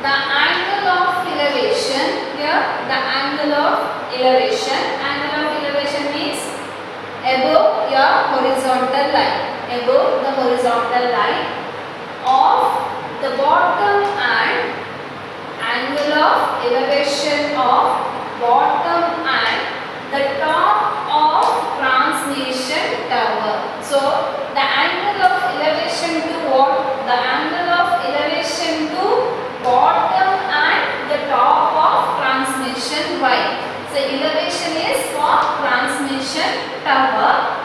the angle of elevation. Here the angle of elevation. Angle of elevation means above your horizontal line. Above the horizontal line of the bottom and angle of elevation of bottom and the top of transmission tower. So the angle of elevation to what? The angle of elevation to bottom and the top of transmission wire. So elevation is for transmission tower,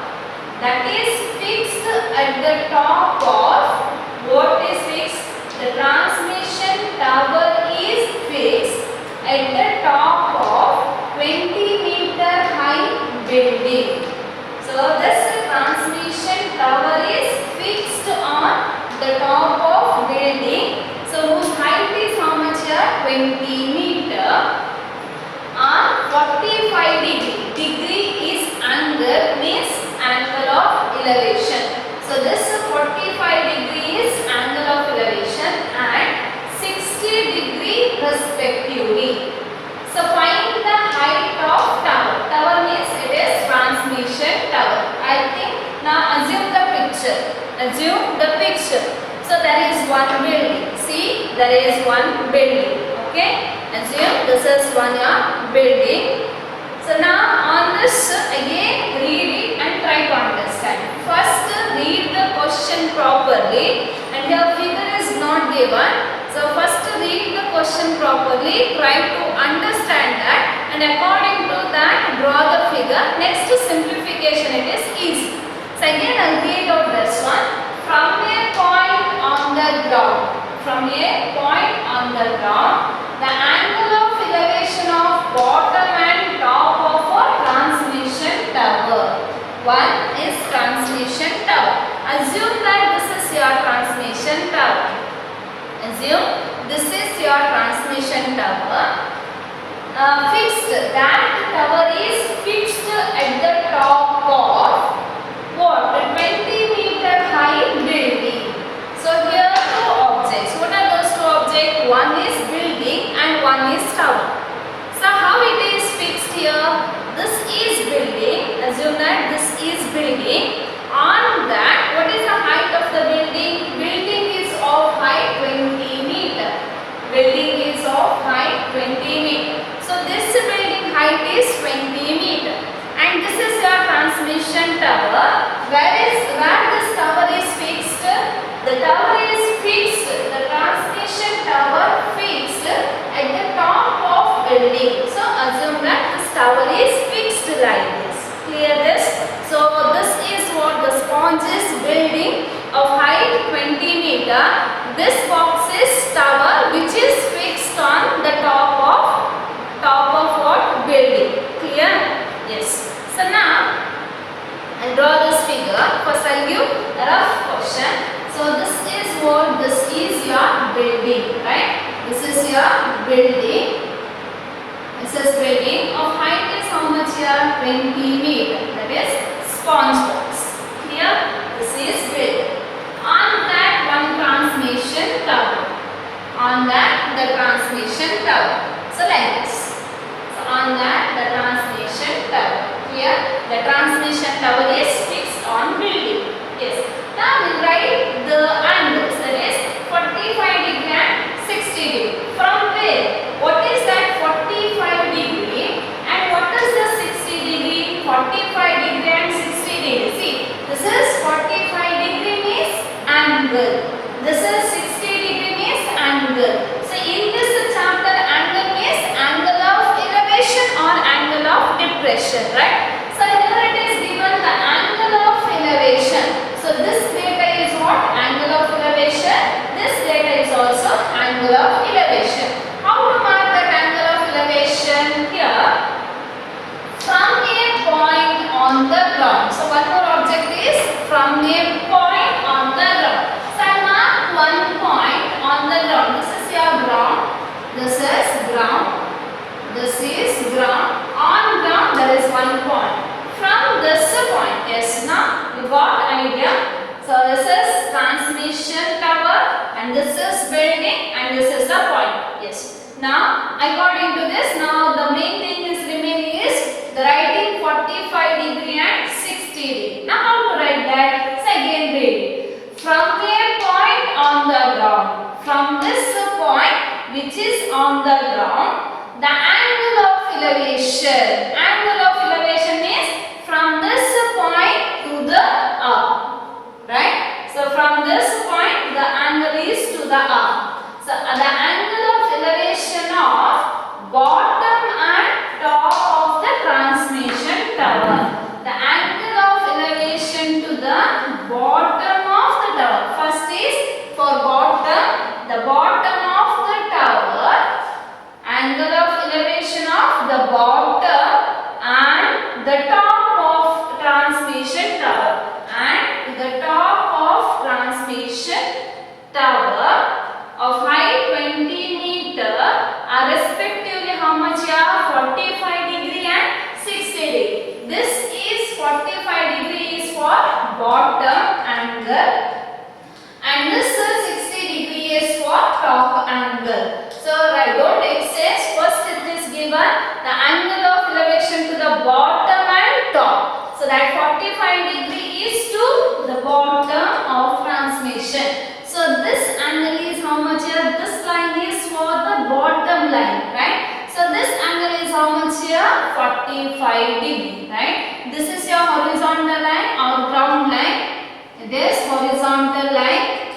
that is fixed at the top of, what is fixed? The transmission tower is fixed at the top of 20-meter high building. So this transmission tower is fixed on the top of building. So whose height is how much here? 20 meter on 45 degree. Degree is angle, means angle of elevation. So this 45 degree is angle of elevation and 60 degree respectively. So find the height of tower. Tower means it is transmission tower. I think now assume the picture. Assume the picture. So there is one building. See, there is one building. Okay. Assume this is one building. So now on this again read it and try to understand. First read the question properly, and your figure is not given. So first read the question properly, try to understand that, and according to that draw the figure. Next simplification, it is easy. So again I will read out this one. From a point on the ground, from a point on the ground, the angle of elevation of bottom and top of a transmission tower. One is transmission tower. Assume that this is your transmission tower. Assume this is your transmission tower. Fixed, that tower is fixed at the top of what? 20-meter high building. So here two objects. What are those two objects? One is building and one is tower. So how it is fixed here? This is building. Assume that this is building. On that, what is the height of the building? Building is of height 20 meter. Building is of height 20 meter. So this building height is 20 meter. And this is your transmission tower. Where this tower is fixed? The tower is fixed. The transmission tower fixed at the top of building. So assume that this tower is fixed like this. Clear this? So this is what the sponge is building of height 20 meter. This box is tower which is fixed on the top of what? Building. Clear? Yes. So now I'll draw this figure. First I'll give a rough question. So this is what? This is your building, right? This is your building. This is building of height is how much here? 20 meter. That is sponge box. Here, this is building. On that one transmission tower. On that the transmission tower. So like this. So on that the transmission tower. Here the transmission tower is fixed on building. Yes. Now we write the angles, that is 45 degree and 60 degree. From where? What is that 45 degree and what is the 60 degree? 45 degree and 60 degree. See, this is 45 degree means angle. This is 60 degree means angle. So in this chapter, angle means angle of elevation or angle of depression, right? So here it is given the angle of elevation. So this data is what? Angle of elevation. This data is also angle of elevation. How to mark that angle of elevation? Here, from a point on the ground. So one more object is from a point on the ground. So I mark one point on the ground. This is your ground. This is ground. This is ground. On ground there is one point. From this point, yes, now you got idea. So this is transmission tower and and this is building and this is the point. Yes. Now according to this, now the main thing is remaining is the writing 45 degree and 60 degree. Now how to write that? So again read. From a point on the ground, from this point which is on the ground, the angle of elevation. Angle of elevation means from this point to the up. Right? So from this point the angle is to the up. So the angle of elevation of bottom and top of the transmission tower. The angle of elevation to the bottom of the tower. First is for bottom, the bottom of the tower. Angle of elevation of the bottom and the top of transmission tower. And the top of transmission tower of height 20 meter are respectively how much? 45 degree and 60 degree. This is 45 degree is for bottom angle and this is 60 degree is for top angle. So right, don't exchange. First it is given the angle of elevation to the bottom and top. So that 45 degree is to the bottom of transmission. So this angle is how much here? This line is for the bottom line, right? So this angle is how much here? 45 degree, right? This is your horizontal line or ground line. It is horizontal line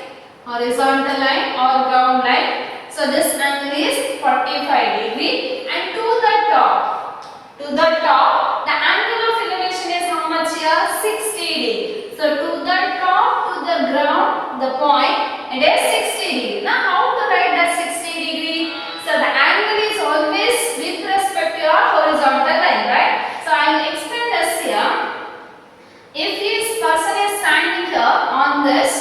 or ground line. So this angle is 45 degree and to the top, the angle of elevation is how much here? 60 degree. So to the top, to the ground, the point, it is 60 degree. Now how to write that 60 degree? So the angle is always with respect to your horizontal line, right? So I will explain this here. If this person is standing here on this,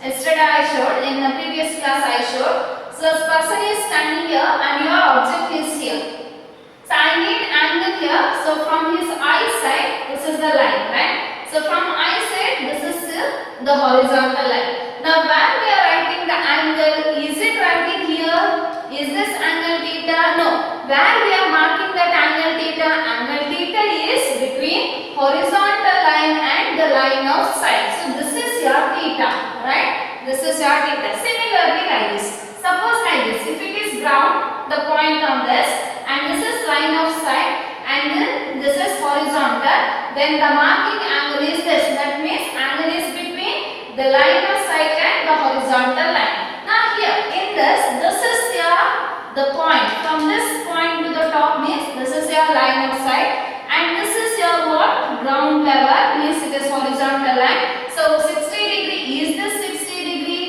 yesterday I showed, in the previous class I showed. So this person is standing here and your object is here. So I need angle here. So from his eye side, this is the line, right? So from eye side, this is the horizontal line. Now where we are writing the angle, is it writing here? Is this angle theta? No. Where we are marking that angle theta? Angle theta is between horizontal line and the line of sight. So this is your theta, right? This is your theta. Similarly like this. Suppose like this. If it is ground, the point on this, and this is line of sight, and then this is horizontal, then the marking angle is this. That means angle is between the line of sight and the horizontal line. Now here in this is your the point. From this point to the top means this is your line of sight and this is your what? Ground level means it is horizontal line. So 60 degree, is this 60 degree?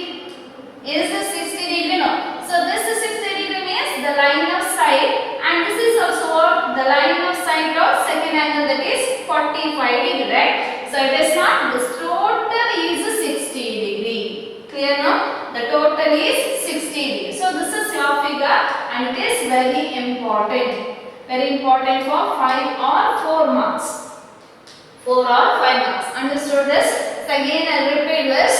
Is this 60 degree? No. So this is 60 degree means the line of sight and this is also what? The line of sight of second angle, that is 45 degree, right? So it is not, this total is 60 degree. Clear now? The total is 60 degree. So this is your figure and it is very important. Very important for 5 or 4 marks. 4 or 5 marks. Understood this? So again I will repeat this.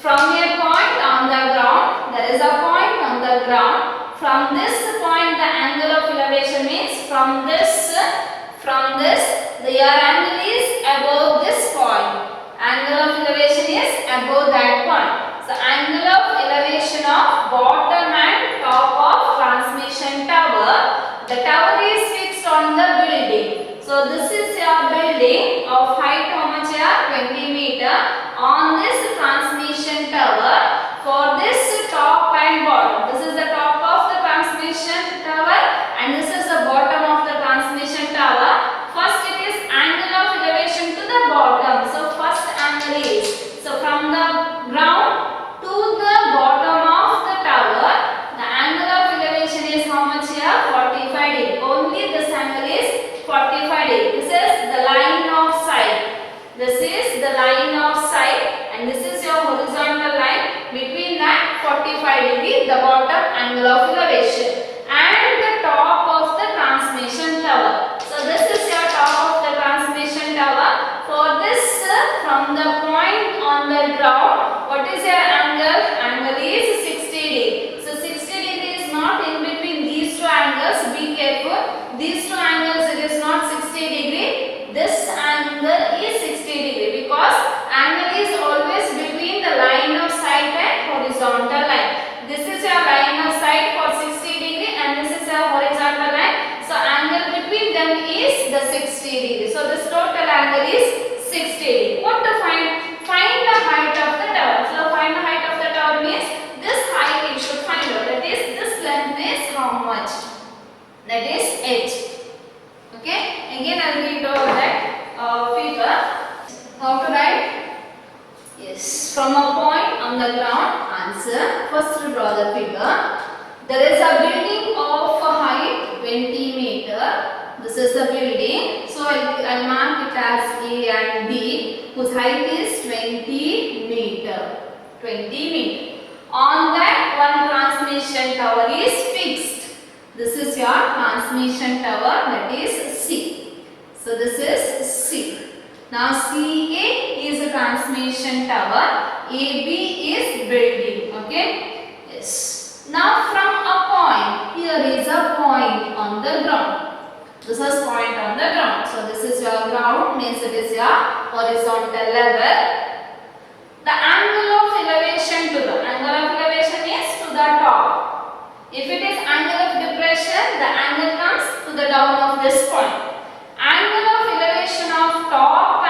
From a point on the ground, there is a point on the ground. From this point the angle of elevation means from this your angle is above this point. Angle of elevation is above that point. So angle of elevation of bottom and top of transmission tower. The tower is fixed on the building. So this is your building of height how much here? 20 meter on this transmission tower. For this top and bottom. This is the top of the transmission tower and this is the bottom of the transmission tower. First it is angle of elevation to the bottom. So first angle is, so from the ground to the bottom of the tower, the angle of elevation is how much here? 45 degree. Only this angle is 45 degree. This is the line of sight. This is the line of sight and this is your horizontal line. Between that 45 degree, the is the 60 degree. So this total angle is 60 degree. What to find? Find the height of the tower. So find the height of the tower means this height you should find out. That is, this length is how much? That is h. Okay. Again I will read over that figure. How to write? Yes. From a point on the ground. Answer. First to draw the figure. There is a building of a height 20 meter. This is the building. So I'll mark it as A and B, whose height is 20 meter. 20 meter. On that, one transmission tower is fixed. This is your transmission tower, that is C. So this is C. Now CA is a transmission tower, AB is building. Okay. Yes. Now from a point, here is a point on the ground. This is point on the ground. So this is your ground, means it is your horizontal level. The angle of elevation to the angle of elevation is to the top. If it is angle of depression, the angle comes to the down of this point. Angle of elevation of bottom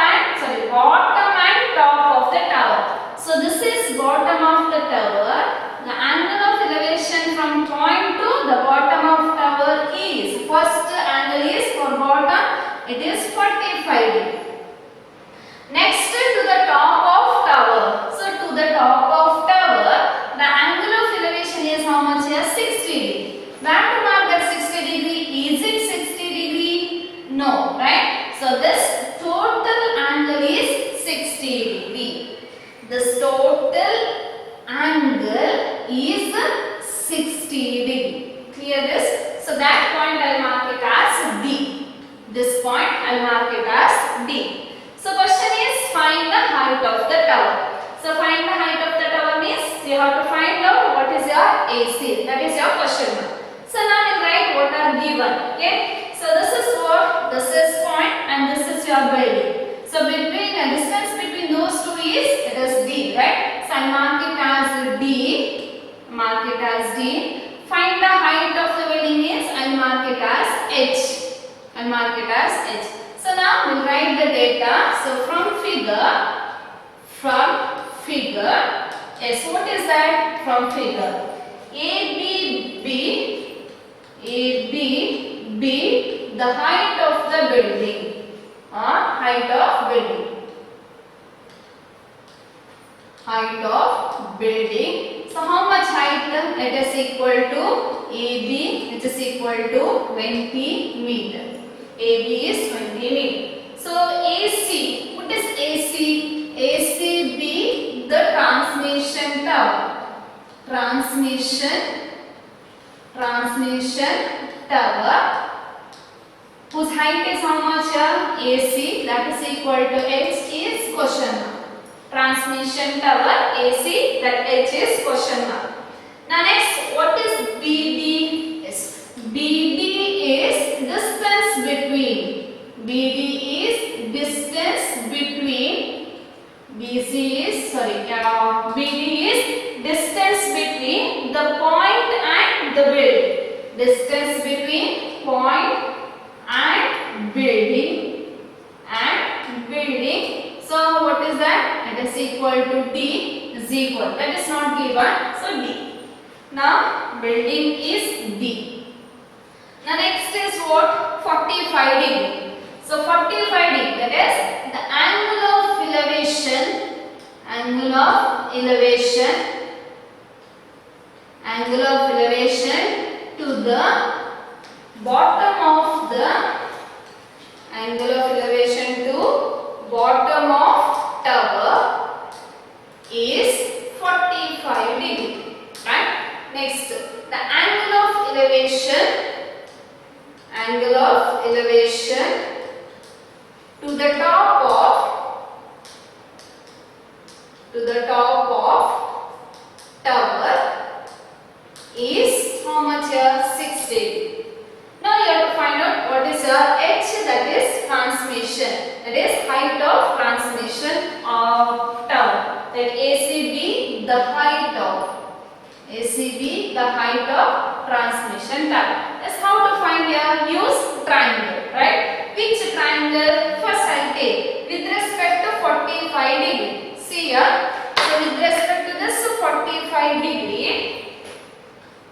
and top of the tower. So this is bottom of the tower. The angle of elevation from point to the bottom of tower is, first angle is for bottom, it is 45 degree. Next to the top of tower. So to the top of tower, the angle of elevation is how much here? 60 degree. Where to mark that 60 degree? Is it 60 degree? No, right? So this total angle is 60 degree. This total angle is 60 degree. Clear this? So that point I will mark it as D. This point I will mark it as D. So question is find the height of the tower. So find the height of the tower means you have to find out what is your AC. That is your question mark. So now you write what are given. Okay. So this is what? This is point and this is your building. So between the distance between those two is, it is D, right? So I mark it as D. Mark it as D. Find the height of the building is, I mark it as H. I mark it as H. So now we'll write the data. So from figure, yes, what is that? From figure, B, the height of the building, height of building. So how much height? It is equal to AB, it is equal to 20 meter. AB is 20 meter. So AC, what is AC? AC be the transmission tower. Transmission tower, whose height is how much here? AC, that is equal to H is question mark. Transmission tower AC, that H is question mark. Now next, what is BD? Yes. BD is distance between. BD is distance between. BD is distance between the point and the building. Distance between point and building So what is that? It is equal to D is equal. That is not given. So D. Now building is D. Now next is what? 45 degree. So 45 degree, that is the angle of elevation. Angle of elevation to the bottom of the bottom of tower is 45 degree. Right? Next, the angle of elevation to the top of tower is how much here? 60. Now you have to find out what is your H, that is transmission. That is height of transmission of tower. That ACB the height of transmission tower. That's how to find here. Use triangle, right? We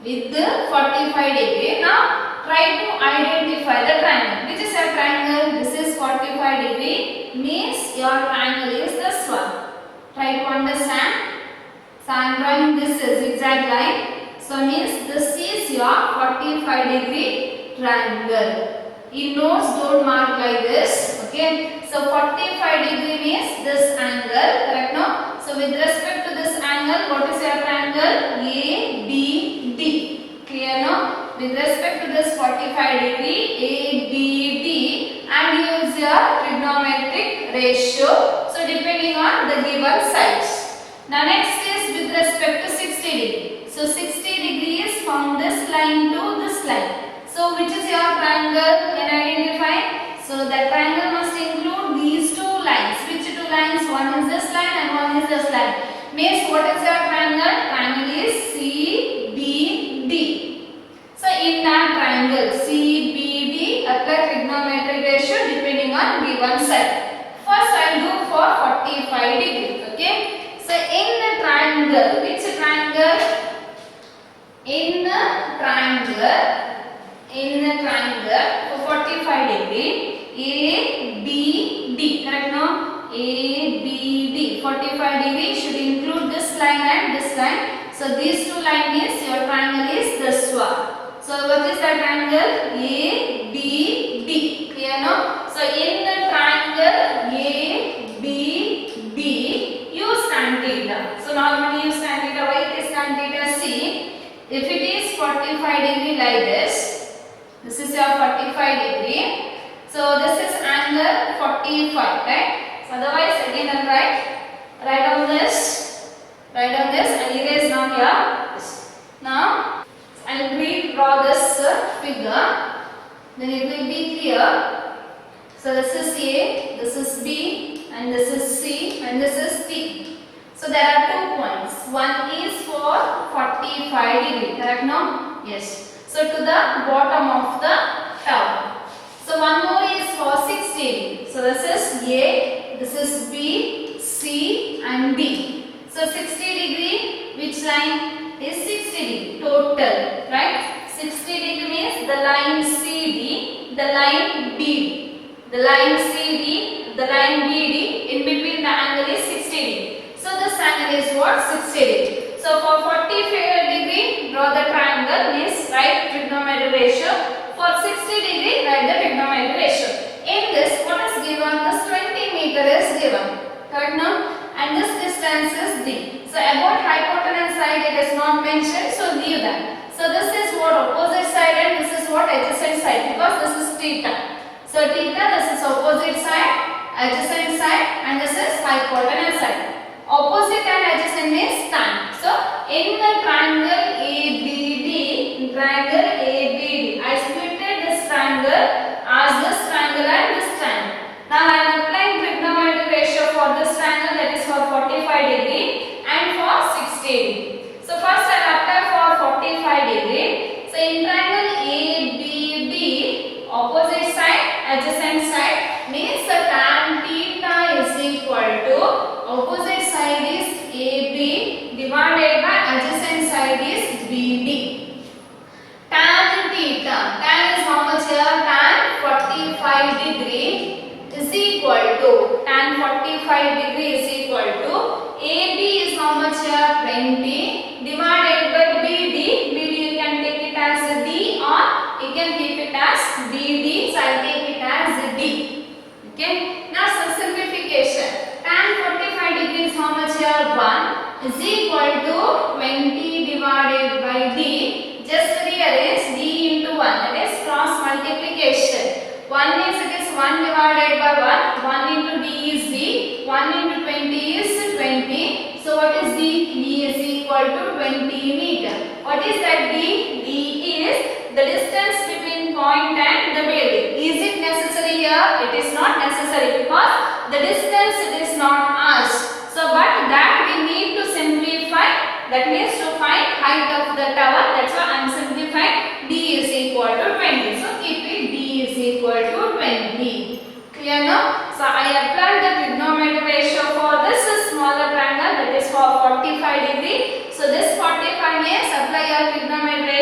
with the 45 degree. Now try to identify the triangle. Which is your triangle? This is 45 degree, means your triangle is this one. Try to understand. So I am drawing this zigzag line. So means this is your 45 degree triangle. In notes don't mark like this. Okay. So 45 degree means this angle. Correct no? So with respect to this angle, what is your triangle? ABD. Clear no? With respect to this 45 degree ABD, and use your trigonometric ratio. So depending on the given sides. Now next is with respect to 60 degree. So 60 degree is from this line to this line. So which is your triangle? Can you identify? So the triangle must include these two lines. Which two lines? One is this line and one is this line. Means what is your triangle? Triangle is CBD. So in that triangle CBD, apply trigonometric ratio depending on given side. First I will do for 45 degrees. Okay. So in the triangle, which triangle? In the triangle for 45 degree ABD, correct no? ABD 45 degree should include this line and this line. So these two lines means your triangle is this one. So what is the triangle? ABD. Clear no? So in the triangle ABD, use tan theta. So normally use tan theta. Why it is tan theta? See, if it is 45 degree like this is your 45 degree. So this is angle 45, right? So otherwise again I'll write on this and erase now here. Now I will redraw this figure, then it will be clear. So this is A, this is B, and this is C, and this is D. So there are 2 points. One is for 45 degree, correct no? Yes. So to the bottom of the tower. So one more is for 60. So this is A, this is B, C and D. So 60 degree, which line is 60 degree? Total, right? 60 degree means the line CD, the line BD. The line CD, the line BD, in between the angle is 60 degree. So this angle is what? 60 degree. So for 45 degree, draw the triangle, means write trigonometric ratio. For 60 degree, write the trigonometric ratio. In this, what is given? This 20 meter is given. Correct now? And this distance is D. So about hypotenuse side it is not mentioned, so leave that. So this is what opposite side and this is what adjacent side, because this is theta. So theta, this is opposite side, adjacent side, and this is hypotenuse side. Opposite and adjacent means tan. So in the triangle ABD, I splitted this triangle as this triangle and this triangle. Now I am applying trigonometric ratio for this triangle, that is for 45 degree and for 60 degree. So first I will apply for 45 degree. So in triangle ABD, opposite side, adjacent side means the tan theta is equal to opposite side is AB divided by adjacent side is BD. Tan theta, tan is how much here? Tan 45 degree is equal to, tan 45 degree is equal to, AB is how much here? 20 divided by BD. BD you can take it as D or you can keep it as BD. So I will take it as D. Okay. Now some simplification. Tan 45 degree is how much here? 1 is equal to 20 divided by D. Just rearrange D into 1. That is cross multiplication. 1 means it is 1 divided by 1. 1 into D is D. 1 into 20 is 20. So what is D? D is equal to 20 meter. What is that D? D is the distance between point and the building. Is it necessary here? It is not necessary because the distance it is not asked. So but that we need to simplify. That means to find height of the tower. That's why I am simplifying. D is equal to 20. So keep it. D is equal to 20. Clear now? So I applied the trigonometric ratio for this smaller triangle, that is for 45 degree. So this 45 means apply your trigonometric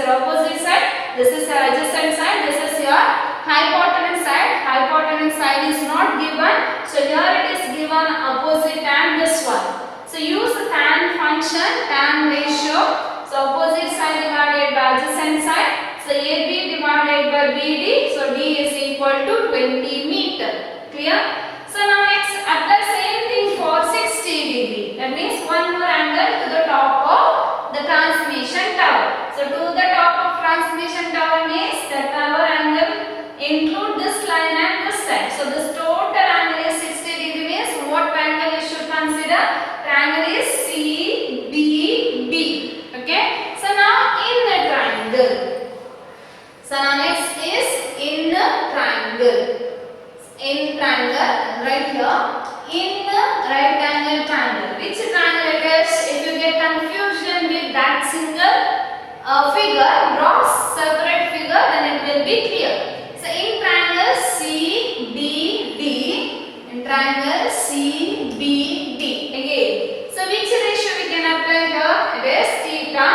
your opposite side, this is your adjacent side, this is your hypotenuse side. Hypotenuse side is not given, so here it is given opposite and this one. So use the tan function, tan ratio. So opposite side divided by adjacent side. So AB divided by BD. So D is equal to 20 meter. Clear? So now next apply same thing for 60 degree. That means one more angle to the top of the transmission tower. So to the top of transmission tower means the tower angle include this line and this line. So this total angle is 60 degree means what triangle you should consider? Triangle is CBD. Okay. So now in the triangle. So now next is in the triangle. In triangle right here. In the right angle triangle. Which triangle it is? If you get confusion with that single figure, draw separate figure, then it will be clear. So in triangle CBD, in triangle CBD again. So which ratio we can apply here? It is theta.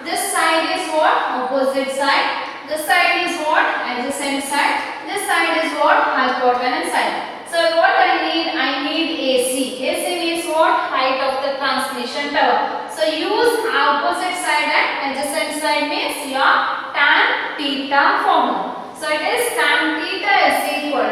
This side is what? Opposite side. This side is what? Adjacent side. This side is what? Hypotenuse side. So what I need? I need AC. AC means what? Height of the transmission tower. So use opposite side and adjacent side means your tan theta formula. So it is tan theta is equal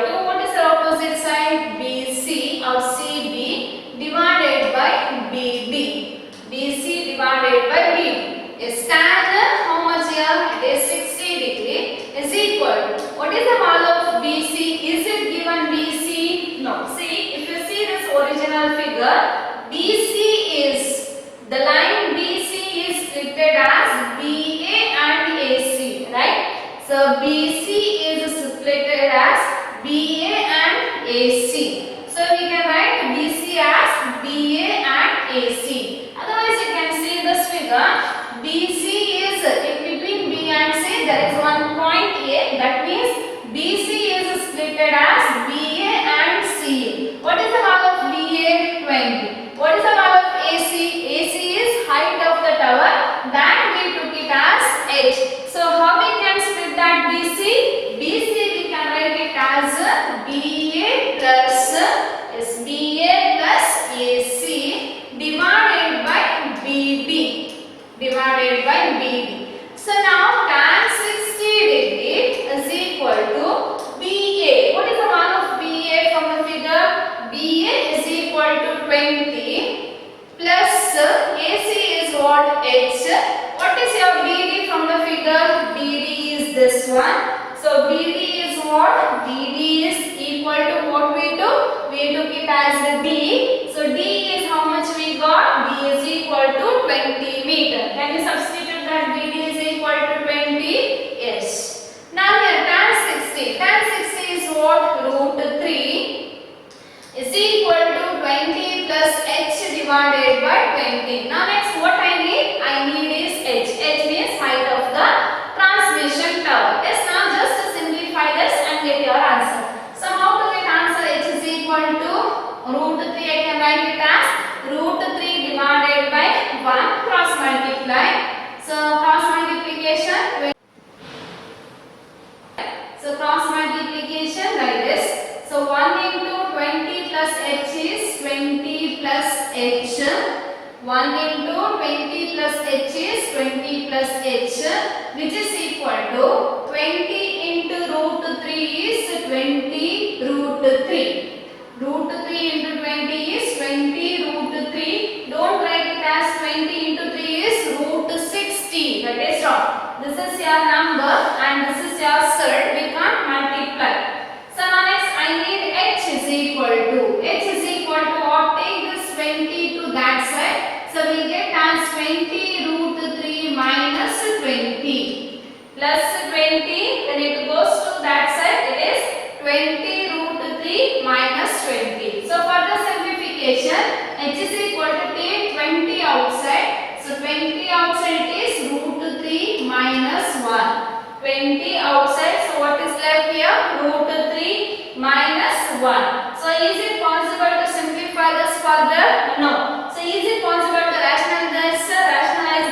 to what is the opposite side? BC or CB divided by BD. BC divided by BD. Is tan how much here? It is 60 degree is equal to what is the value of BC? Is it given BC? No. See, if you see this original figure, BC is the line BC is split as BA and AC, right? So BC is split as BA and AC. So we can write BC as BA and AC. Otherwise, you can see this figure. BC is in between B and C. There is one point A. That means BC is split as BA and C. What is the value of BA? 20. What is the value of AC? AC is height of the tower. That we took it as H. So how we can split that BC? BC we can write it as BA plus AC divided by BB. So now tan 60 degree is equal to BA. What is the value of BA from the figure? BA is equal to 20 plus AC is what? H. What is your BD from the figure? BD is this one. So BD is what? BD is equal to what we took? We took it as D. So D is how much we got? D is equal to 20 meter. Can you substitute that BD is equal to 20? Yes. Now here tan 60. Tan 60 is what? Root 3 is equal to 20 plus H divided by 20. Now next what I need? I need is H. H means height of the transmission tower. Yes, now just simplify this and get your answer. So how to get answer? H is equal to root 3. I can write it as root 3 divided by 1 cross multiply. So cross multiplication. So cross multiplication like this. So 1 into 20 plus H is 20 plus H. 1 into 20 plus H is 20 plus H, which is equal to 20 into root 3 is 20 root 3. Root 3 into 20 is 20 root 3. Don't write it as 20 into 3 is root 60. That is wrong. This is your number and this is your surd. We can't multiply. So now next I need H is equal to. H is equal to what? Take this 20 to that side. So we get as 20 root 3 minus 20 plus 20. Then it goes to that side. It is 20 root 3 minus 20. So for the simplification, H is equal to take 20 outside. So 20 outside is root 3 minus 1. 20 outside. So what is left here? Root 3 minus 1. So is it possible to simplify this further? No. So is it possible to rationalize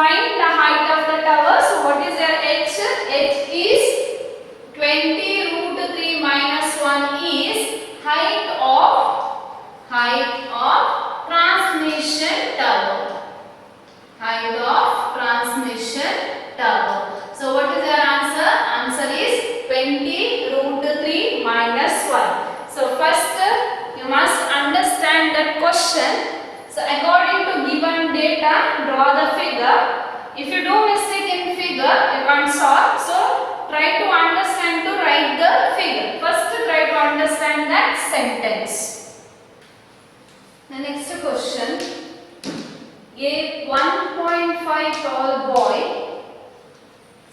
Find the height of the tower. So what is their h? H is 20 root 3 minus 1 is height of transmission tower. Height of transmission tower. So what is your answer? Answer is 20 root 3 minus 1. So first you must understand that question. So according to given data, draw the figure. If you do mistake in figure, you can't solve. So try to understand to write the figure. First try to understand that sentence. The next question. A 1.5 tall boy.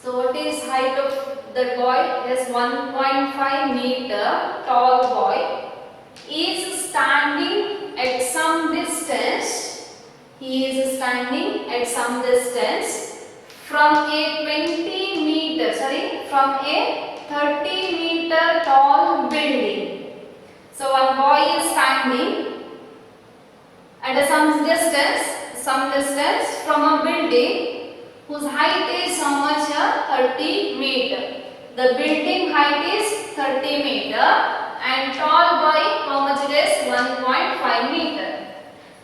So what is height of the boy? It is 1.5 meter tall boy. Is standing at some distance. He is standing at some distance from a 30 meter tall building. So one boy is standing at some distance from a building whose height is how much? 30 meter. The building height is 30 meter and tall boy how much it is? 1.5 meter.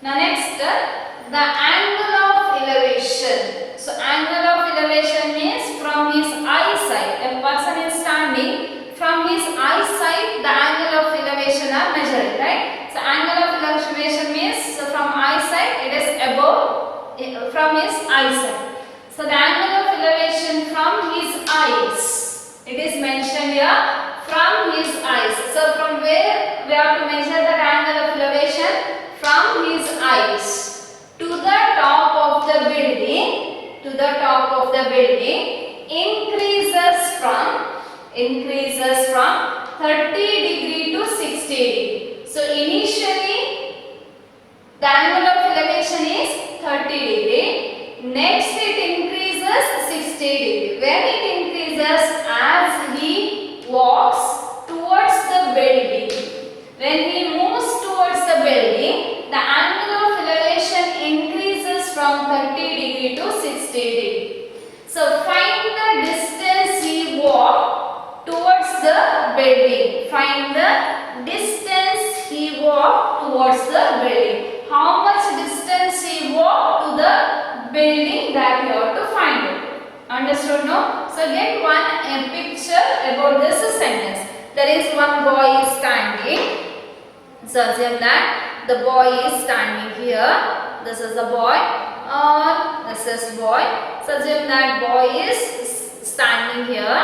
Now next, the angle of elevation. So angle of elevation means from his eyesight. A person is standing, from his eyesight the angle of elevation are measured, right? So angle of elevation means from eyesight it is above, from his eyesight. So the angle of elevation from his eyes, it is mentioned here, from his eyes. So from where we have to measure that angle of elevation? From his eyes to the top of the building, increases from 30 degree to 60 degree. So initially the angle of elevation is 30 degree. Next it increases 60 degree. When it increases as he walks towards the building. When he moves towards the building, the angle of elevation increases from 30 degree to 60 degree. So find the distance he walked towards the building. Find the distance he walked towards the building. How much distance he walked to the building, that you have to find it. Understood, no? So get one picture about this sentence. There is one boy is standing. So assume that the boy is standing here. This is the boy, or this is boy. So assume that boy is standing here,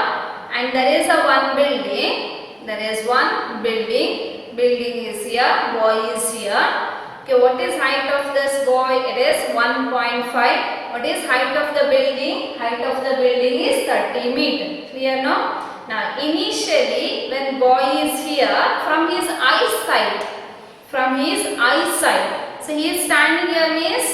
and there is a one building. There is one building. Building is here. Boy is here. Okay, what is height of this boy? It is 1.5. What is height of the building? Height of the building is 30 meter. Clear, no? Now initially when boy is here, from his eyesight, so he is standing here means,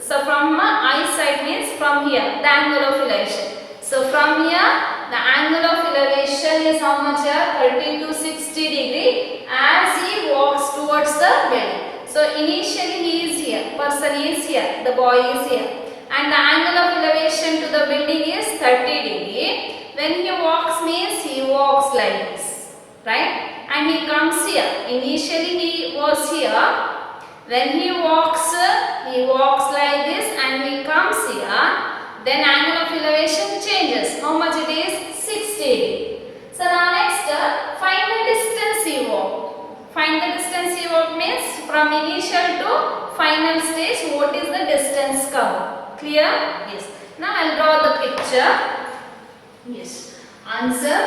so from eyesight means from here, the angle of elevation. So from here the angle of elevation is how much here? 30 to 60 degree as he walks towards the building. So initially he is here, person is here, the boy is here, and the angle of elevation to the building is 30 degree. When he walks means he walks like this, right? And he comes here. Initially he was here. When he walks like this and he comes here. Then angle of elevation changes. How much it is? 60 degree. So now next, find the distance he walked. Find the distance he walked means from initial to final stage, what is the distance covered? Clear? Yes. Now I'll draw the picture. Yes. Answer.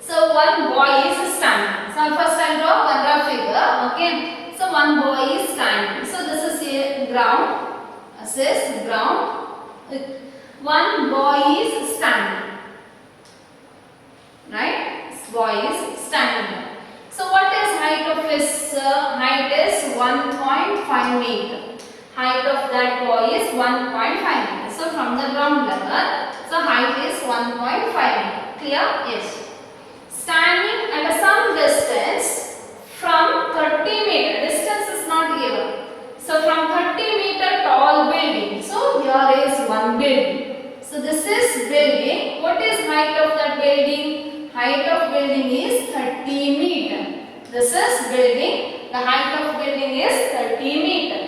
So one boy is standing. So first I'll draw one figure. Okay. So one boy is standing. So this is here ground. This is ground. One boy is standing. Right? This boy is standing. So what is height of his height is 1.5 meter. Height of that boy is 1.5 meter. So from the ground level, so height is 1.5 meter. Clear? Yes. Standing at some distance from 30 meter. Distance is not given. So from 30 meter tall building. So this is building. What is height of that building? Height of building is 30 meter. This is building. The height of building is 30 meter.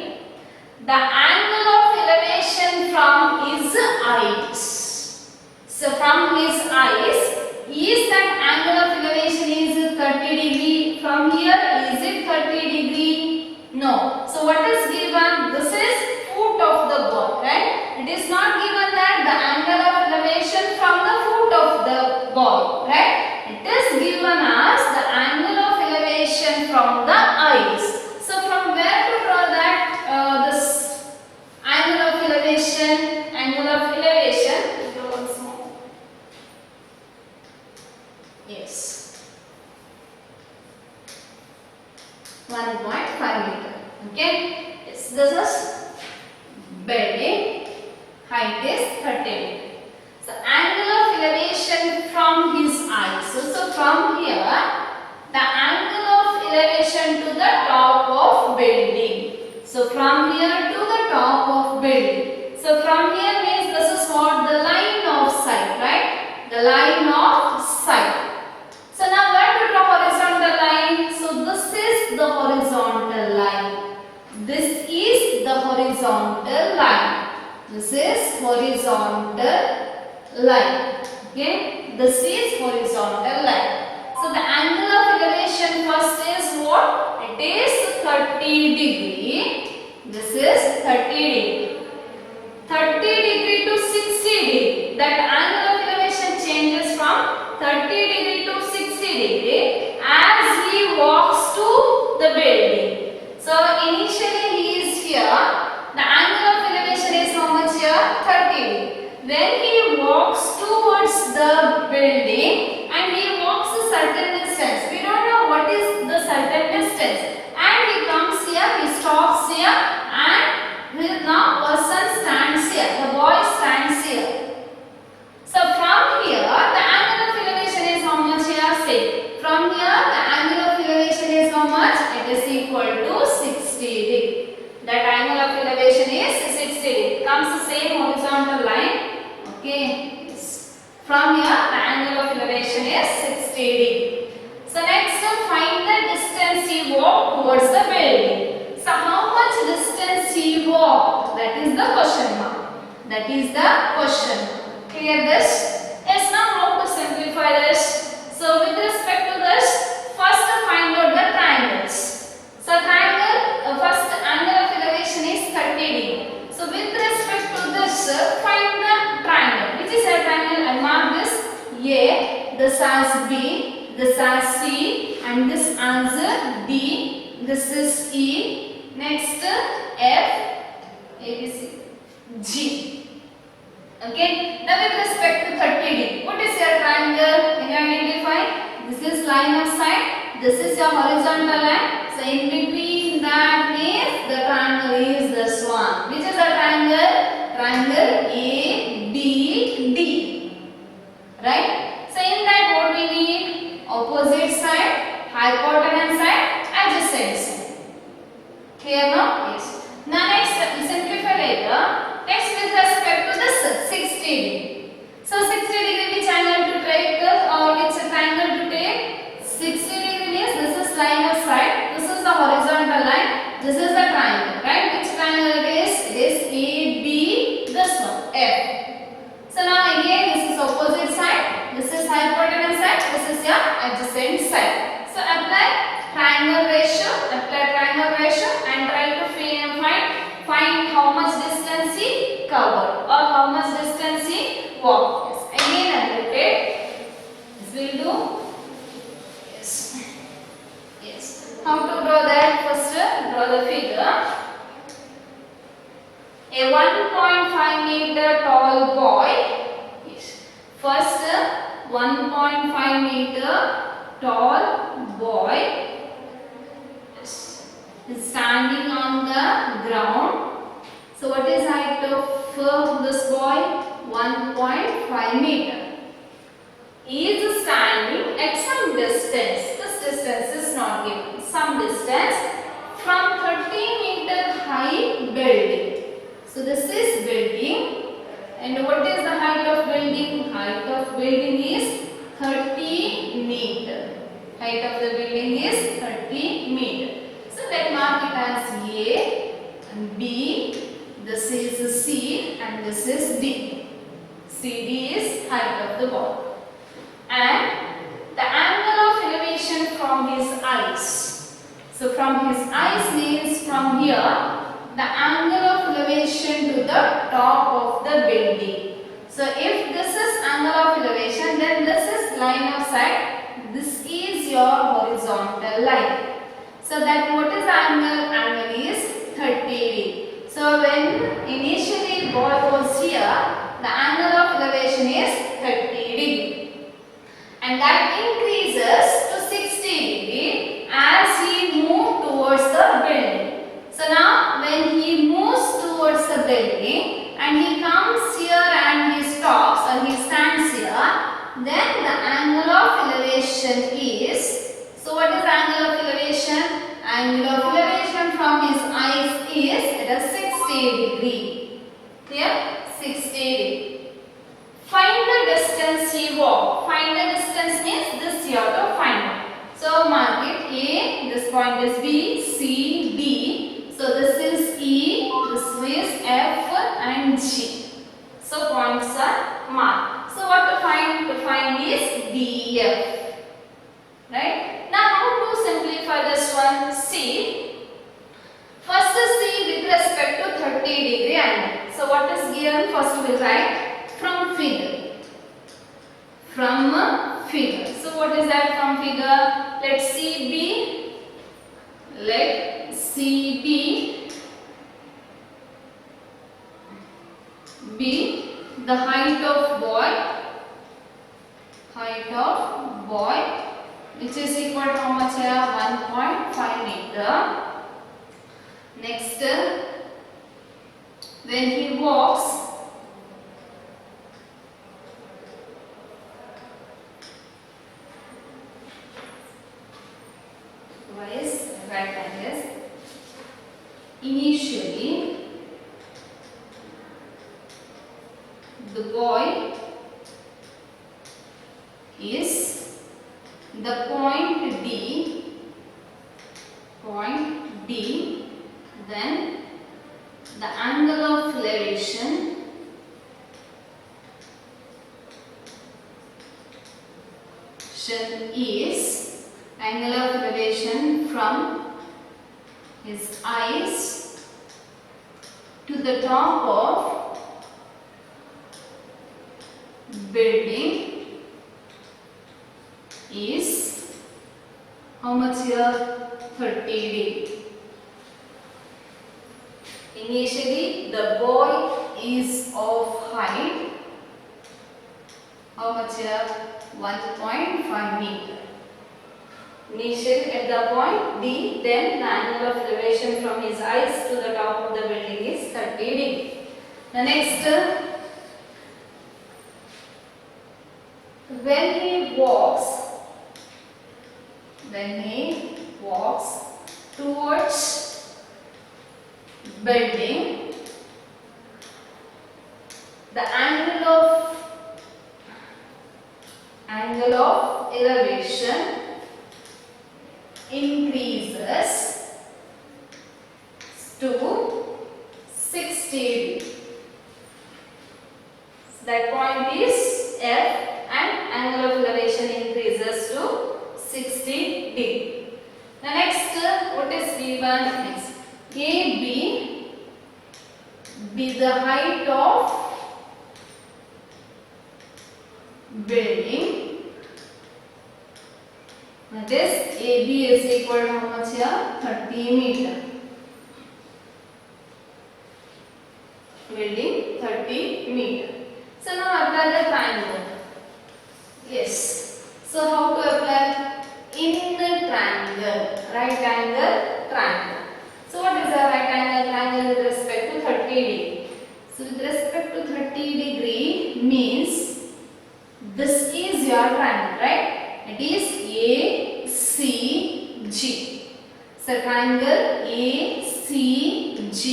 The angle of elevation from his eyes. So from his eyes, is that angle of elevation is 30 degree? From here, is it 30 degree? No. So what is given? This is foot of the ball, right? It is not given that the angle of elevation from the foot of the ball, right? It is given as the angle of elevation from the eyes. So from where to draw that this angle of elevation? Angle of elevation. Yes. 1.5 meter. Okay. Yes. This is building. Height is 30 meter. So angle of elevation from his eyes. So from here, the angle of elevation to the top of building. So from here to the top of building. So from here means this is what? The line of sight, right? The line of sight. So now where to draw horizontal line? So this is the horizontal line. This is the horizontal line. This is horizontal line. Okay? This is horizontal line. So the angle of elevation first is what? It is 30 degree. This is 30 degree. 30 degree to 60 degree. That angle of elevation changes from 30 degree to 60 degree as he walks to the building. So initially he is here. The angle of elevation is how much here? 30 degree. When he walks towards the building and he walks a certain distance, we don't know what is the certain distance, and he comes here, he stops here, and now person stands here, the boy stands here. So from here, the angle of elevation is how much here? Say, from here the angle of elevation is how much? It is equal to 60 degree. That angle of elevation is 60 degree. Comes the same horizontal line. Okay. Yes. From here, the angle of elevation is 60 degree. So next, find the distance he walked towards the building. So how much distance he walked? That is the question mark. That is the question. Clear this? Yes. Now how to simplify this? So with respect to this, first find out the triangles. So triangle, first angle of elevation is 30 degree. So with respect to this, find the triangle. Which is a triangle? I mark this A, this as B, this as C, and this as D. This is E. Next F, A, B, C, G. Okay. Now with respect to 30 degree, what is your triangle? Can you identify? This is line of sight. This is your horizontal line. So in between that means the triangle is this one. Which is a triangle? Triangle A, B, D. Right? So in that what we need? Opposite side, hypotenuse side, adjacent side. Clear now? Yes. Now next, simplify later. Next with respect to this 60 degree. So 60 degree which angle to take or which triangle to take? 60 degree means this is line of sight. This is the horizontal line. This is the triangle, right? Which triangle it is? It is A, B, this one, F. So now again this is opposite side. This is hypotenuse side. This is your adjacent side. So apply triangle ratio. Apply triangle ratio and try to find how much distance he covered or how much distance he walked. Yes. Again I will repeat. This will do. Yes. Yes. How to draw that? First draw the figure. A 1.5 meter tall boy. Yes. First 1.5 meter tall boy is standing on the ground. So what is height of this boy? 1.5 meter. He is standing at some distance. This distance is not given. Some distance from 30 meter high building. So this is building And what is the height of building? Height of building is 30 meter. Height of the building is 30 meter. So let mark it as A and B. This is C and this is D. CD is height of the wall. And the angle of elevation from his eyes. So from his eyes means from here, the angle of elevation to the top of the building. So if this is angle of elevation, then this is line of sight. This is your horizontal line. So that what is the angle? Angle is 30 degree. So when initially boy was here, the angle of elevation is 30 degree. And that increases to 60 degree as he moves towards the building. So now when he moves towards the building and he comes here and he stops or he stands here, then the angle of elevation is, so what is the angle of elevation? Angle of elevation from his eyes is at a 60 degree. Here 60 degree. Find the distance he walked. Find the distance means this you have to find out. So mark it A, this point is B, C, D. So this is E, this is F and G. So points are marked. So what to find? To find is DF. Right? Now how to simplify this one? See. First see with respect to 30 degree angle. So what is given? First we will write from figure. From figure. So what is that from figure? Let C be. Let C be the height of boy, which is equal to how much here? 1.5 meter. Next, when he walks, right angle. Initially, the boy is the point D, then the angle of elevation is angle of elevation from his eyes to the top of building is how much here? 30 degree. Initially the boy is of height how much here? 1.5 meter. Initially at the point D, then the angle of elevation from his eyes to the top of the building is 30 degree. The next, when he walks towards building, the angle of elevation increases to 60 degree. So that point is F and angle of elevation increases to 60 degree. The next, what is given is AB be the height of building. This AB is equal to how much here? 30 meter. Building 30 meter. So now apply the triangle. Yes. So how to apply? In the triangle, right angle triangle. So what is a right angle triangle with respect to 30 degree? So with respect to 30 degree means this is your triangle, right? It is ACG. So triangle ACG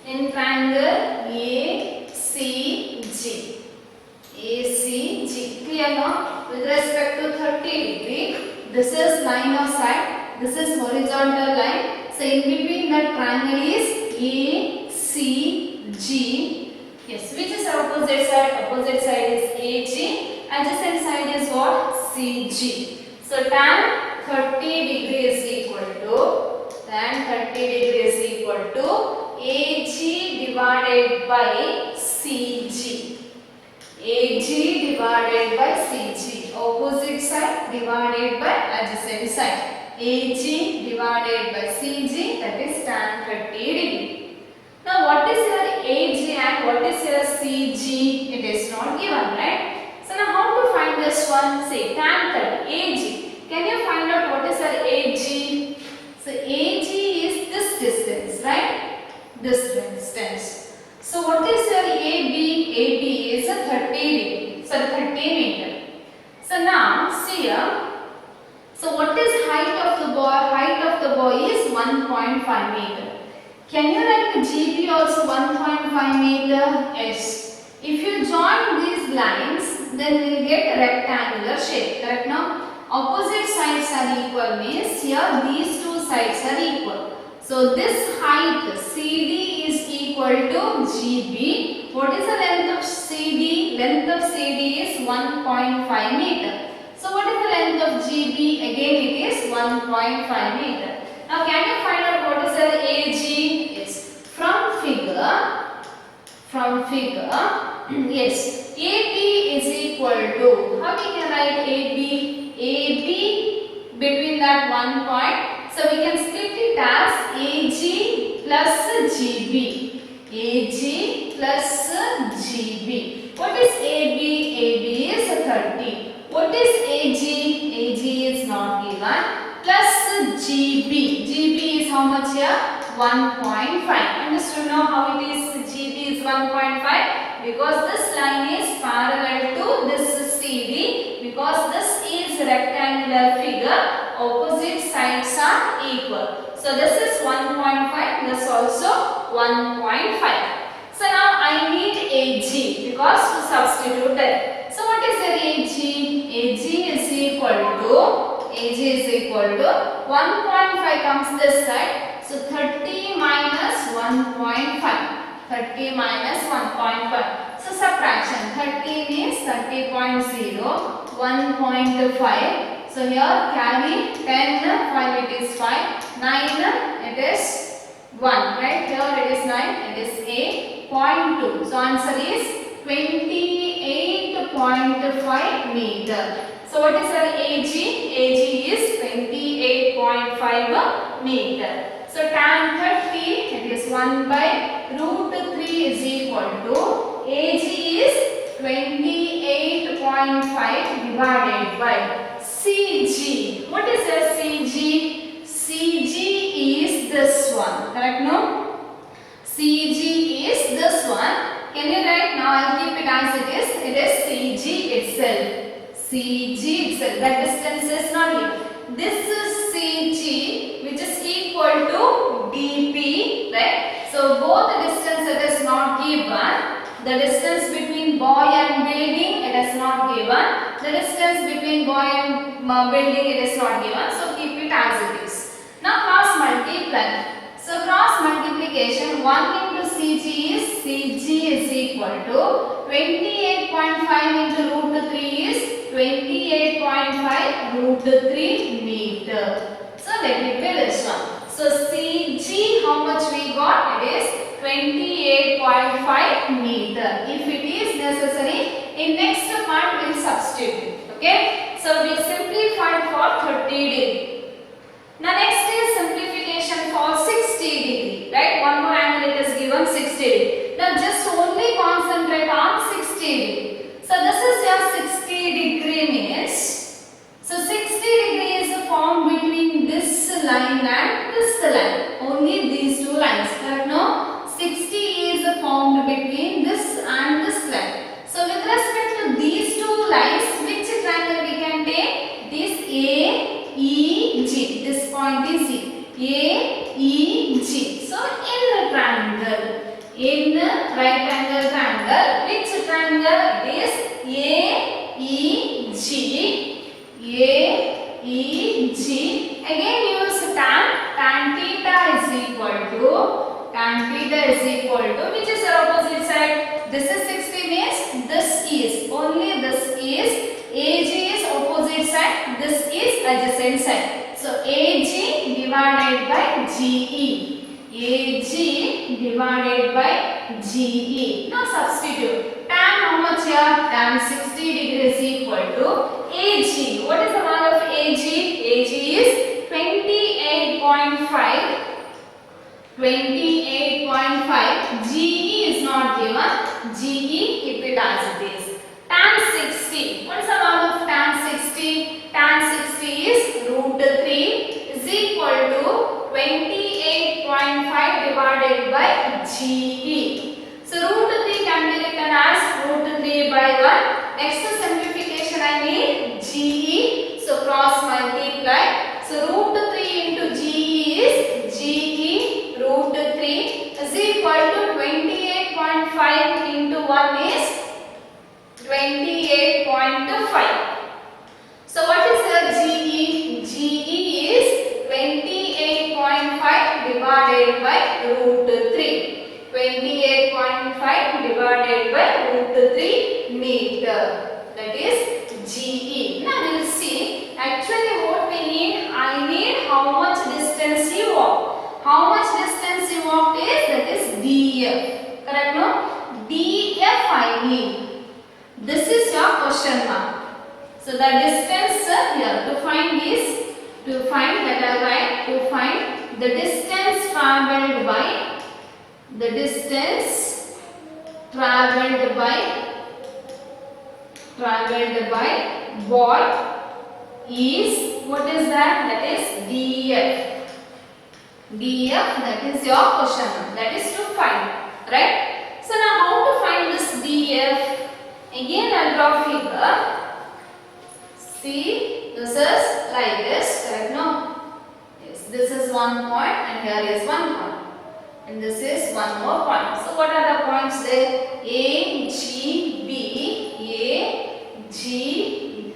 in triangle ACG. ACG. ACG. Clear now? With respect to 30 degree, this is line of sight, this is horizontal line. So in between that triangle is ACG. Yes, which is opposite side? Opposite side is AG. Adjacent side is what? CG. So tan 30 degree is equal to AG divided by CG. AG divided by CG. Opposite side divided by adjacent side. AG divided by CG, that is tan 30 degree. Now what is your AG and what is your CG? It is not given, right? So now how to find this one? Say tan 30 AG. Can you find out what is your AG? So AG is this distance, right? This distance. So what is your AB? AB is a 30 degree. So 30 meter. So now see here. So what is height of the boy? Height of the boy is 1.5 meter. Can you write GB also 1.5 meter? Yes. If you join these lines, then we will get a rectangular shape. Correct now? Opposite sides are equal means here these two sides are equal. So this height CD is equal to GB. What is the length of CD? Length of CD is 1.5 meter. So what is the length of GB? Again it is 1.5 meter. Now can you find out what is the AG? Yes. From figure, yes, AB is equal to, how we can write AB? AB between that one point. So we can split it as AG plus GB. AG plus GB. What is AB? AB is 30. What is AG? AG is not given. Plus GB. GB is how much here? 1.5. Understood now how it is? GB is 1.5 because this line is parallel to this CD. Because this is rectangular figure, opposite sides are equal. So this is 1.5. This also 1.5. So now I need AG because to substitute it. So what is your AG? AG is equal to 1.5 comes this side. So 30 minus 1.5. 30 minus 1.5. So subtraction. 30 means 30.0. 1.5. So here carry 10 while it is 5. 9 it is 1. Right? Here it is 9. It is a 0.2. So answer is 28.5 meter. So what is our AG? AG is 28.5 meter. So tan 30, it is 1 by root 3 is equal to AG is 28.5 divided by CG. What is your CG? CG is this one. Correct? No? CG is this one. Can you write? Now I will keep it as it is. It is CG itself. CG itself. That distance is not here. This is CG, which is equal to DP, right? So both the distance it is not given. The distance between boy and building it is not given. The distance between boy and building it is not given. So keep it as it is. Now cross multiply. So cross multiplication 1 into CG is equal to 28.5 into root 3 is 28.5 root 3 meter. So let it be this one. So CG how much we got? It is 28.5 meter. If it is necessary, in next part we will substitute. Okay. So we simplified for 30 degree. Now next is simplification for 60 degree. Right? One more angle it is given 60 degree. Now just only concentrate on 60 degree. So this is your 60 degree means. So 60 degree is formed between this line and this line. Only these two lines. Correct? No? 60 is formed between this and this line. So with respect to these two lines, which triangle we can take? This AEG. This point is E. AEG. So in the triangle. In the right angle triangle. Which triangle? It is AEG. AEG. Again use tan. Tan theta is equal to which is your opposite side? This is 60 means this is only this is AG is opposite side. This is adjacent side. So AG divided by GE. AG divided by GE. Now substitute. Tan how much here? Tan 60 degrees equal to AG. What is the value of AG? AG is 28.5. 28.5. GE is not given. GE keep it as it is. Tan 60. What is the value of tan 60? Tan 60 is root 3 is equal to 28.5 divided by GE. So root 3 can be written as root 3 by 1. Next simplification I need GE. So cross multiply. So root 3 into GE is GE root 3 is equal to 28.5 into 1 is 28.5. So what is the GE? GE is 28.5 divided by root 3. 28.5 divided by root 3 meter. That is GE. Now we will see actually what we need. I need how much distance you walk. How much distance you walked is, that is DF. Correct no? DF I need. This is your question mark. So the distance here to find this, to find that I write, to find the distance traveled by what is, what is that? That is DF. DF, that is your question mark. That is to find, right? So now how to find this DF? Again I will draw figure. See, this is like this, correct no? Yes, this is one point and here is one point. And this is one more point. So what are the points there? A, G,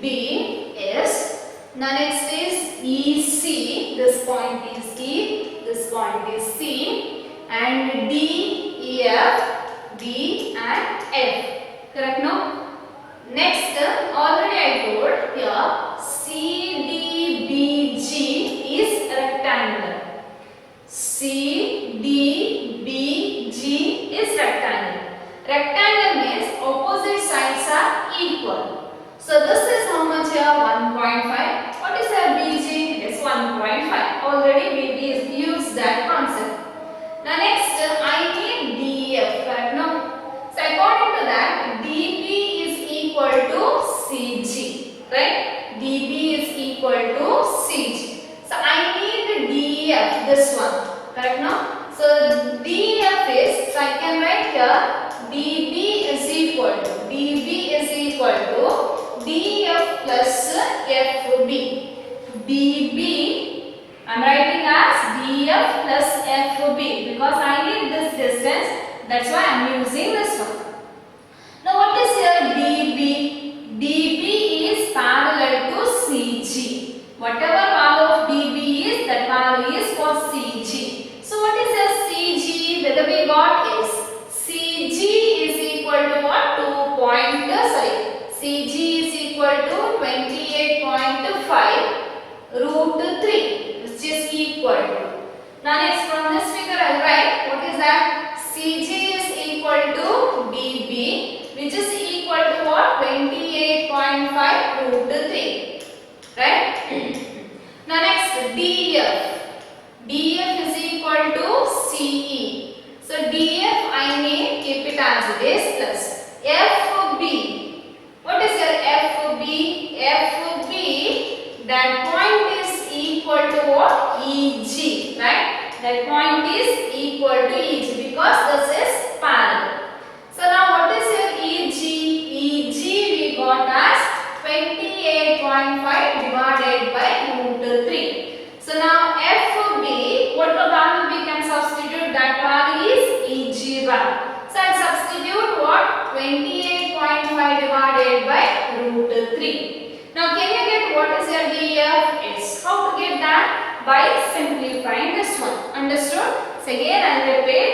B, S. Now next is EC. This point is E, this point is C, and D, E, F, B and F. Correct no? Next, already I told here CDBG is rectangle. CDBG is rectangle. Rectangle means opposite sides are equal. So this is how much here? 1.5. What is our BG? It is 1.5. Already we used that concept. Now next I need DF. Correct no? So according to that, DB is equal to CG. Right? DB is equal to CG. So I need DF, this one. Correct no? So DF is, so I can write here DB is equal to DF plus FB. DB I am writing as DF plus FB because I need this distance. That's why I am using this one. Now what is here DB? DB is parallel to CG. Whatever value of DB is, that value is for CG. So what is the CG? Whether we got is CG is equal to what? CG is equal to 28.5 root 3, which is equal to. Now next from this figure I will write what is that? CG is equal to DB, which is equal to what? 28.5 root 3. Right? Now next DF. DF is equal to CE. So DF I need, keep it as it is, plus FB. What is your FB? FB, that point is equal to what? EG, right? That point is equal to EG because this is parallel. So now what is your EG? EG we got as 28.5 divided by root 3. So now FB, what value we can substitute? That value is EG value. So I will 3. Now can you get what is your DEF? Yes. How to get that? By simplifying this one. Understood? So again I will repeat.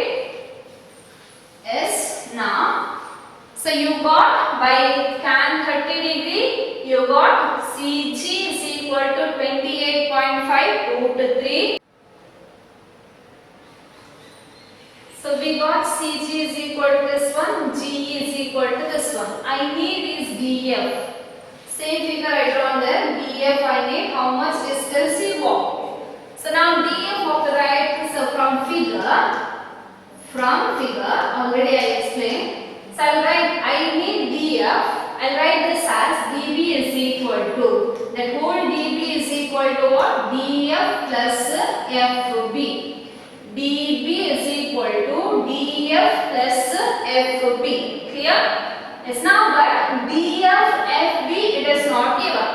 Yes. Now, so you got by tan 30 degree, you got CG is equal to 28.5 root 3. So we got CG is equal to this one, GE is equal to this one. I need is DF. Same figure I drawn there. DF I need how much distance you walk. So now DF of the right, so from figure already I explained. So I'll write I need DF. I'll write this as DB is equal to, that whole DB is equal to what? DF plus FB. DB is equal to DF plus FB. Clear? Yes, now but DF FB it is not given.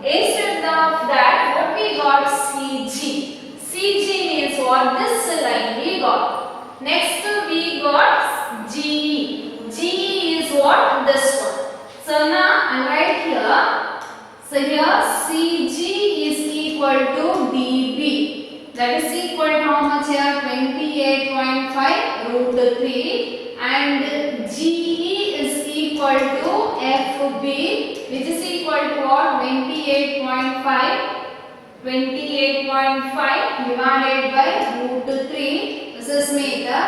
Instead of that, what we got? CG. CG means what? This line we got. Next we got GE. GE is what? This one. So now I write here. So here CG is equal to DB. That is equal to how much here? 28.5 root 3. And GE is equal to FB, which is equal to what? 28.5 divided by root 3. This is meter.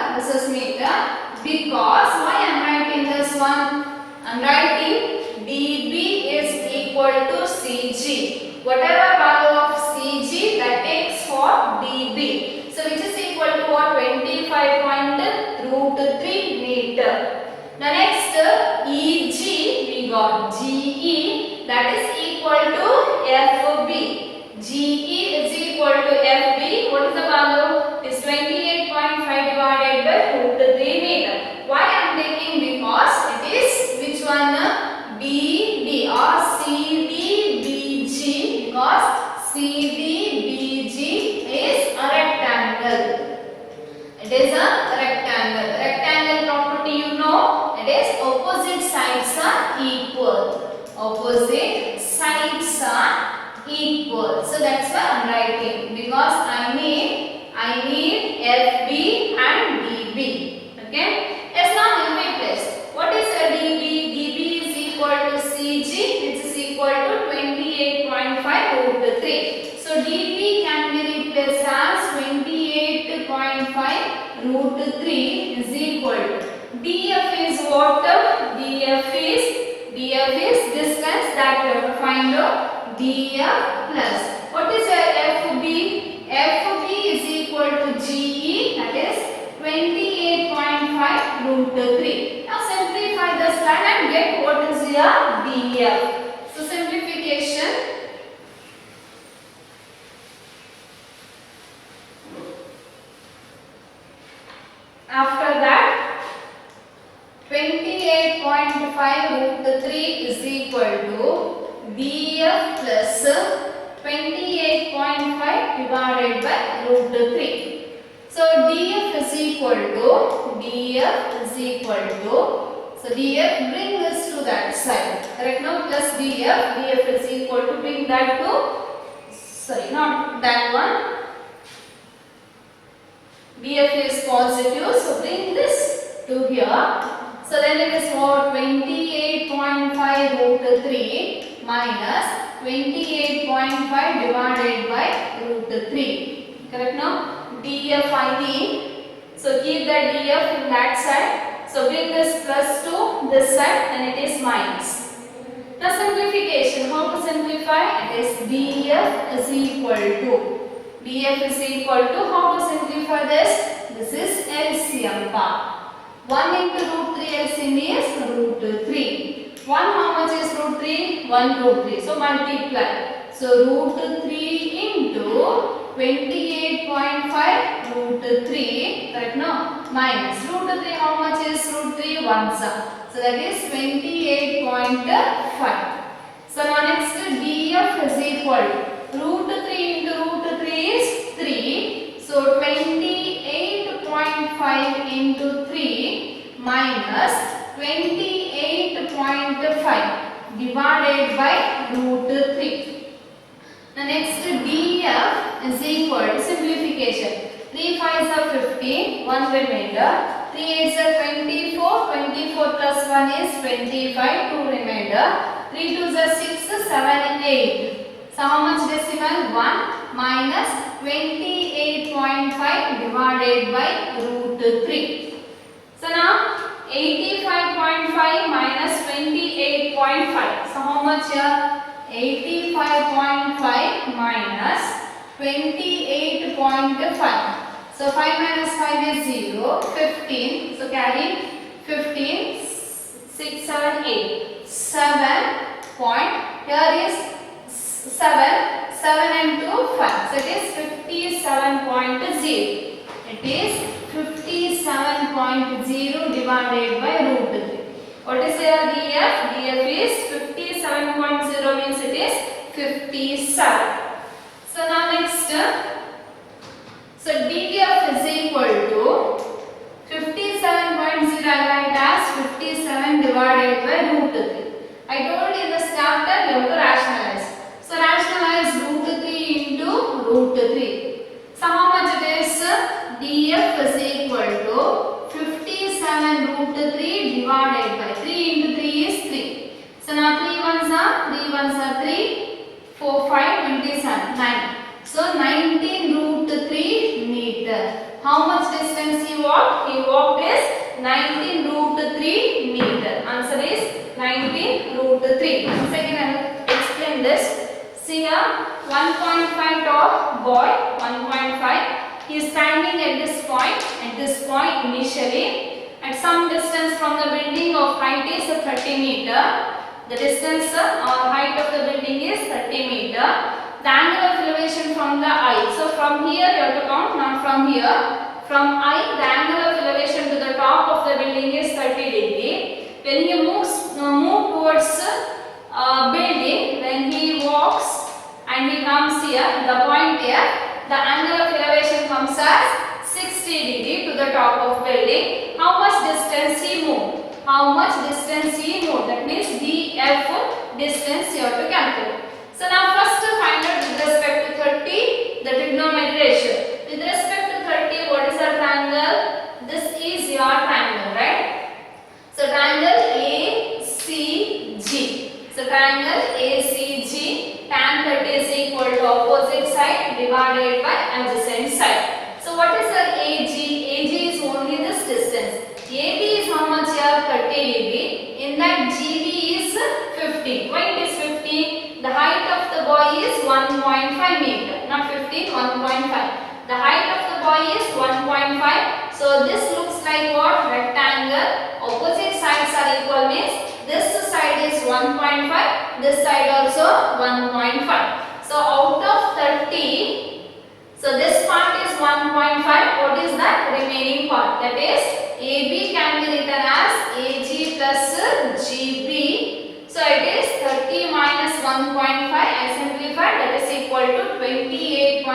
Because why I am writing this one? I am writing DB is equal to CG. Whatever value of CG that takes for DB. So which is equal to what? 25.3 meter. Now next EG we got GE, that is equal to FB. GE is equal to FB. What is the value? Is 28.5 divided by root 3 meter. Why I am taking? Because it is which one? BD or CDBG, because CDBG is a rectangle. It is a rectangle. Rectangle property you know, it is opposite sides are equal. Opposite sides are equal. So that's why I am writing, because I need FB and DB. Okay? Yes, now in my place. What is a DB? DB is equal to CG, which is equal to 28.5 root 3. So DB can be replaced as 28.5 root 3 is equal to DF is what? DF is distance that we have to find out. DF plus what is FB? FB is equal to GE, that is 28.5 root 3. Now simplify this line and get what is your DF. So simplification. After that, 28.5 root 3 is equal to DF plus 28.5 divided by root 3. So DF is equal to, so DF bring this to that side. Correct now? Plus DF is equal to bring that to, sorry, not that one. DF is positive, so bring this to here. So then it is what? 28.5 root 3 minus 28.5 divided by root 3. Correct now? DF I need. So keep the DF in that side. So bring this plus to this side and it is minus. Now simplification. How to simplify? It is DF is equal to. DF is equal to, how to simplify this? This is LCM part. 1 into root 3 LCM is root 3. 1 how much is root 3? 1 root 3. So multiply. So root 3 into 28.5 root 3. Correct no? Minus root 3 how much is root 3? 1 sum. So that is 28.5. So now next DF is equal to root 3 into root 3 is 3. So 28.5 into 3 minus 28.5. divided by root 3. The next df is equal to simplification. 3 5s are 15, 1 remainder. 3 8s are 24, 24 plus 1 is 25, 2 remainder. 3 2s are 6, 7, 8. So how much decimal? 1 minus 28.5 divided by root 3. So now 85.5 minus 28.5. So how much here? 85.5 minus 28.5. So 5 minus 5 is 0. 15. So carry 15. 6, 7, 8. 7 point. Here is 7. 7 and 2, 5. So it is 57.0. It is 57.0 divided by root 3. What is your df? Df is 57.0 means it is 57. So now next, so df is equal to 57.0 I write as 57 divided by root 3. I told in this chapter you have to rationalize. So rationalize root 3 into root 3. So how much it is? df is equal to 57 root 3 divided by 3 into 3 is 3. So now 3 ones are 3, 4, 5, 27, 9. So 19 root 3 meter. How much distance he walked? He walked is 19 root 3 meter. Answer is 19 root 3. Once again I will explain this. See here, 1.5 tall boy, 1.5. He is standing at this point initially. At some distance from the building of height is 30 meter. The distance or height of the building is 30 meter. The angle of elevation from the eye. So from here you have to count, not from here. From eye, the angle of elevation to the top of the building is 30 degree. When he move towards building, when he walks and he comes here, the point here, the angle of elevation comes as 60 degree to the top of building. How much distance he moved? That means df distance you have to calculate. So now first find out with respect to 30 the trigonometry ratio. With respect to 30, what is our triangle? This is your triangle, right? So triangle ACG. So triangle ACG, tan 30 is equal to opposite side divided by adjacent side. So what is our AG? AG is only this distance. AB is how much here? 30 degree. In that GB is 50. Why it is 50? The height of the boy is 1.5 meter. Not 50, 1.5. The height of the boy is 1.5. So this looks like what? Rectangle. Opposite sides are equal means this side is 1.5. This side also 1.5. So out of 30, so this part is 1.5. What is that? Remaining part. That is AB can be written as AG plus GB. So it is 30 minus 1.5. I simplified. That is equal to 28.5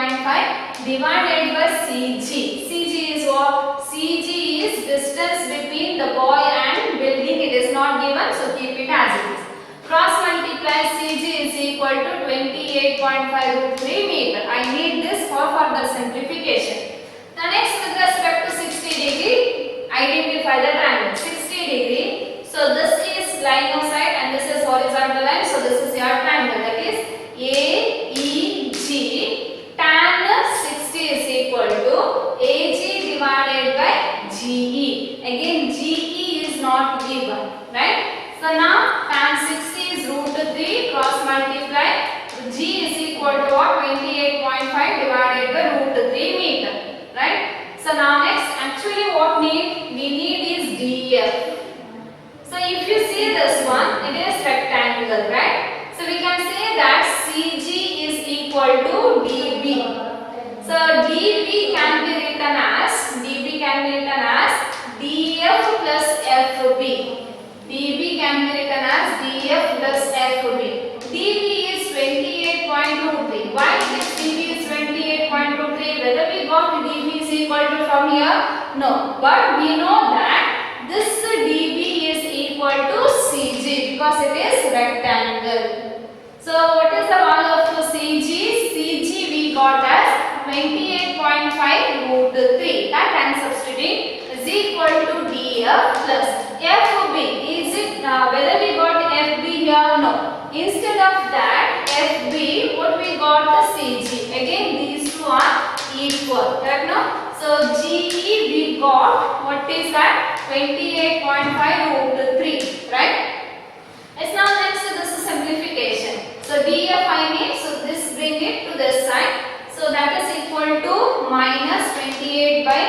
divided by CG. CG is what? CG is distance between the boy and building. It is not given. So keep it as it is. Cross multiply CG is equal to 28.5 root 3 meter. I need this for further simplification. The next with respect to 60 degree, identify the triangle. 60 degree. So this is line of sight and this is horizontal line. So this is your triangle. That is AEG. Tan 60 is equal to AG divided by GE. Again GE is not given, right? So now tan 60 is root 3 cross multiply. G is equal to what? 28.5 divided by root 3 meter, right? So now next, actually what we need is DF. So if you see this one, it is rectangle, right? So we can say that CG is equal to DB. So DB can be written as DF plus FB. DB can be written as DF plus FB. DB is 28.23. Why this DB is 28.23? Whether we got DB is equal to from here? No. But we know that this DB is equal to CG because it is rectangle. So what is the value of CG? CG we got as 28.5 root 3. That I am substituting is equal to DF plus FB. Is it whether we got FB here? No. Instead of that FB, what we got the CG. Again these two are equal. Correct no? So GE we got what is that? 28.5 root 3. Right? It's now next to this simplification. So DF I need. So this bring it to this side. So that is equal to minus 28 by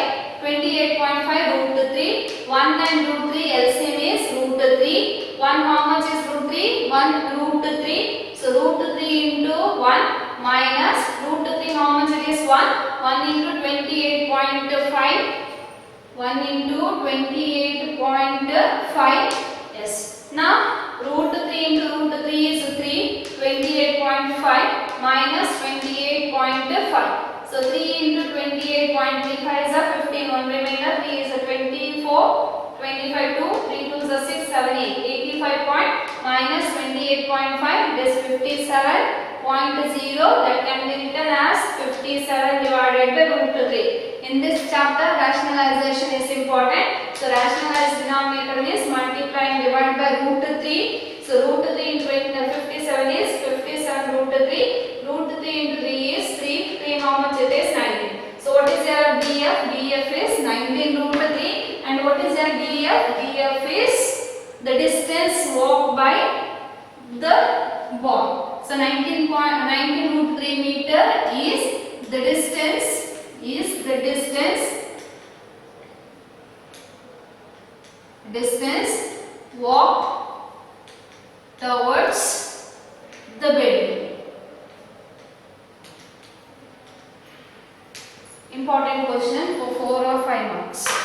28.5 root 3. 1 and root 3 LCM is root 3. 1 how much is root 3? 1 root 3. So root 3 into 1 minus root 3 how much it is 1? 1 into 28.5. 1 into 28.5. Yes. Now root 3 into root 3 is 3. 28.5 minus 28.5. So 3 into 28.35 is a 15. 1 remainder. 3 is a 24. 25 2. 3 2 is a 6, 7, 8. 85 point minus 28.5. It is 57.0. That can be written as 57 divided by root 3. In this chapter, rationalization is important. So rationalized denominator means multiplying divided by root 3. So root 3 into 57 is 57 root 3. Root 3 into 3 is 3. 3 how much it is 19. So what is your DF? DF is 19 root 3. And what is your DF? DF is the distance walked by the ball. So 19 root 3 meter is the distance. Distance walk towards the building. Important question for 4 or 5 marks.